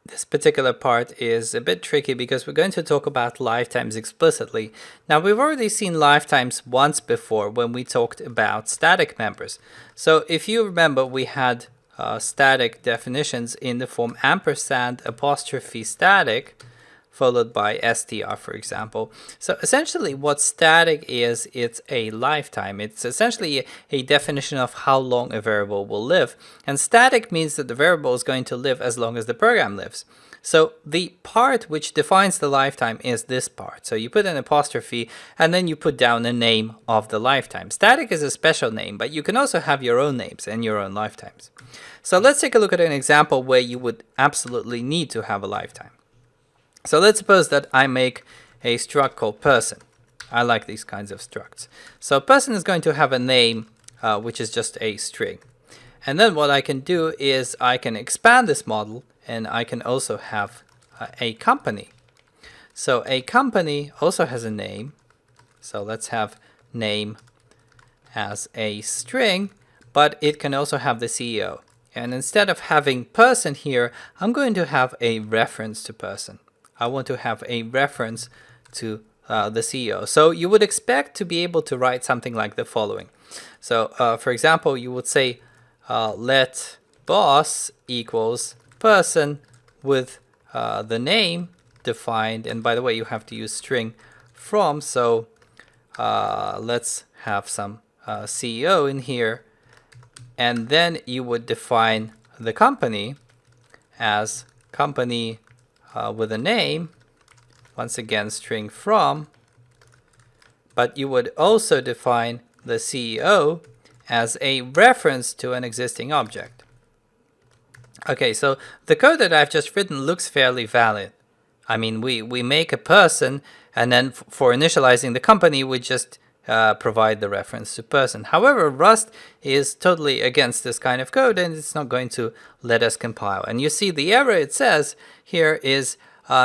this particular part is a bit tricky because we're going to talk about lifetimes explicitly. Now, we've already seen lifetimes once before when we talked about static members. So if you remember, we had static definitions in the form ampersand apostrophe static followed by str, for example. So essentially what static is, it's a lifetime. It's essentially a definition of how long a variable will live. And static means that the variable is going to live as long as the program lives. So the part which defines the lifetime is this part. So you put an apostrophe and then you put down a name of the lifetime. Static is a special name, but you can also have your own names and your own lifetimes. So let's take a look at an example where you would absolutely need to have a lifetime. So let's suppose that I make a struct called person. I like these kinds of structs. So person is going to have a name, which is just a string. And then what I can do is I can expand this model and I can also have a company. So a company also has a name. So let's have name as a string, but it can also have the CEO. And instead of having person here, I'm going to have a reference to person. I want to have a reference to the CEO. So you would expect to be able to write something like the following. So for example, you would say let boss equals person with the name defined. And by the way, you have to use string from. So let's have some CEO in here. And then you would define the company as company with a name, once again string from, but you would also define the CEO as a reference to an existing object. Okay, so the code that I've just written looks fairly valid. I mean, we make a person, and then for initializing the company, we just provide the reference to person. However, Rust is totally against this kind of code, and it's not going to let us compile. And you see the error it says here is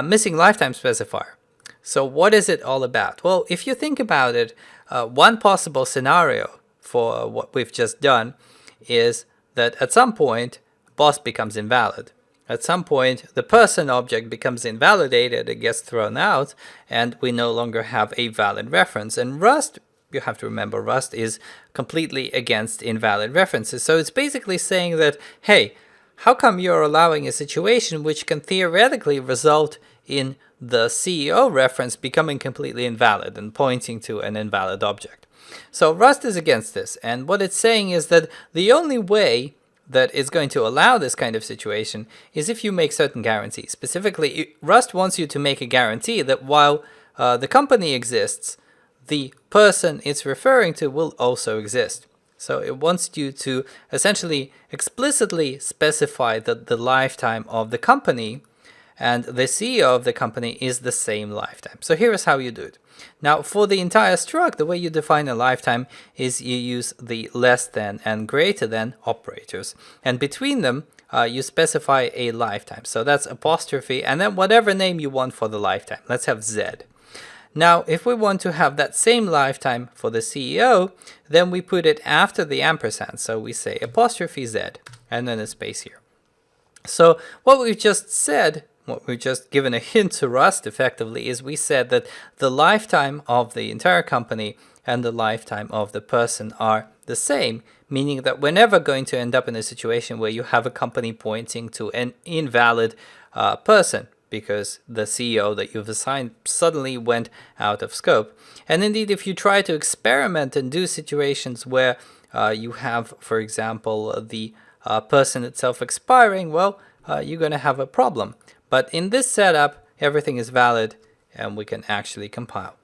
missing lifetime specifier. So what is it all about? Well, if you think about it, one possible scenario for what we've just done is that at some point, boss becomes invalid. At some point, the person object becomes invalidated, it gets thrown out, and we no longer have a valid reference. And Rust, you have to remember, Rust is completely against invalid references. So it's basically saying that, hey, how come you're allowing a situation which can theoretically result in the CEO reference becoming completely invalid and pointing to an invalid object? So Rust is against this. And what it's saying is that the only way that is going to allow this kind of situation is if you make certain guarantees. Specifically, Rust wants you to make a guarantee that while the company exists, the person it's referring to will also exist. So it wants you to essentially explicitly specify that the lifetime of the company and the CEO of the company is the same lifetime. So here is how you do it. Now, for the entire struct, the way you define a lifetime is you use the less than and greater than operators. And between them, you specify a lifetime. So that's apostrophe and then whatever name you want for the lifetime. Let's have Z. Now, if we want to have that same lifetime for the CEO, then we put it after the ampersand. So we say apostrophe Z and then a space here. So what we've just said, what we've just given a hint to Rust effectively, is we said that the lifetime of the entire company and the lifetime of the person are the same, meaning that we're never going to end up in a situation where you have a company pointing to an invalid person, because the CEO that you've assigned suddenly went out of scope. And indeed, if you try to experiment and do situations where you have, for example, the person itself expiring, well, you're going to have a problem. But in this setup, everything is valid and we can actually compile.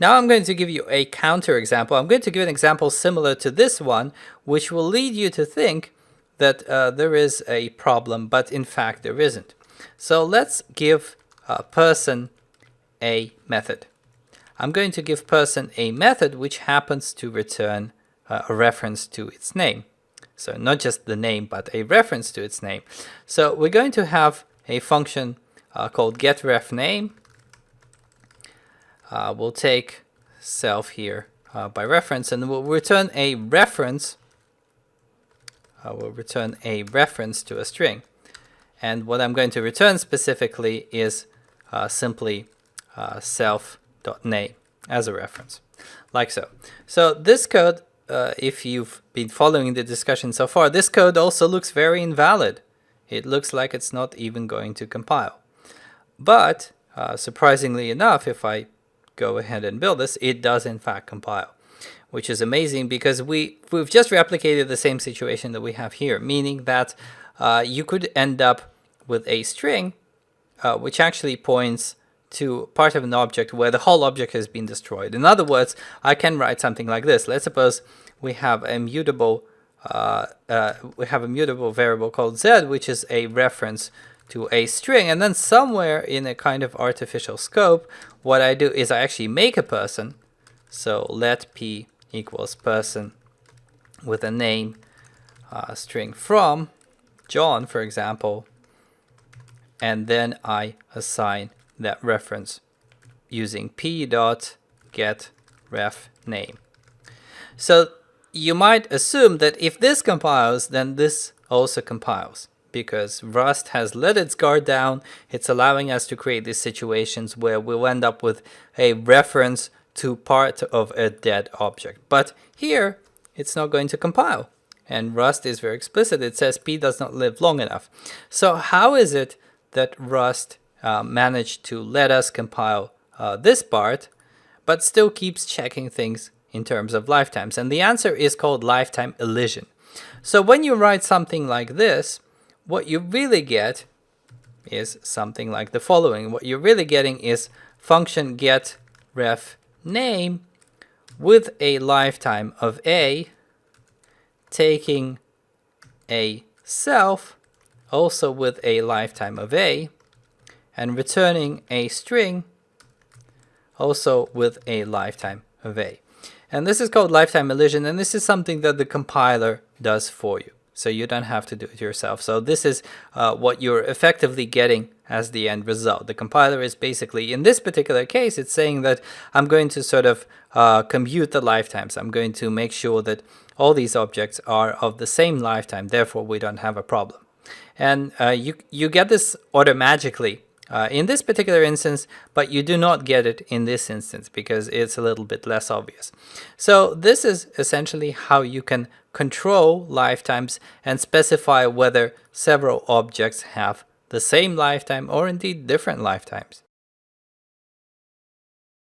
Now I'm going to give you a counter example. I'm going to give an example similar to this one, which will lead you to think that there is a problem, but in fact there isn't. So let's give person a method. I'm going to give person a method which happens to return a reference to its name. So not just the name, but a reference to its name. So we're going to have a function called getRefName. We'll take self here by reference, and we'll return a reference. We'll return a reference to a string. And what I'm going to return specifically is simply self.name as a reference, like so. So this code, if you've been following the discussion so far, this code also looks very invalid. It looks like it's not even going to compile. But surprisingly enough, if I go ahead and build this, it does in fact compile, which is amazing because we've just replicated the same situation that we have here, meaning that you could end up with a string which actually points to part of an object where the whole object has been destroyed. In other words, I can write something like this. Let's suppose we have a mutable variable called z, which is a reference to a string, and then somewhere in a kind of artificial scope, what I do is I actually make a person. So let p equals person with a name string from John, for example, and then I assign that reference using p.getRefName. So you might assume that if this compiles, then this also compiles, because Rust has let its guard down. It's allowing us to create these situations where we'll end up with a reference to part of a dead object. But here, it's not going to compile. And Rust is very explicit. It says p does not live long enough. So how is it that Rust managed to let us compile this part, but still keeps checking things in terms of lifetimes? And the answer is called lifetime elision. So when you write something like this, what you really get is something like the following. What you're really getting is function getRefName with a lifetime of a, taking a self also with a lifetime of a, and returning a string also with a lifetime of a. And this is called lifetime elision, and this is something that the compiler does for you. So you don't have to do it yourself. So this is what you're effectively getting as the end result. The compiler is basically, in this particular case, it's saying that I'm going to sort of compute the lifetimes. I'm going to make sure that all these objects are of the same lifetime. Therefore, we don't have a problem. And you get this automatically in this particular instance, but you do not get it in this instance because it's a little bit less obvious. So this is essentially how you can control lifetimes and specify whether several objects have the same lifetime or indeed different lifetimes.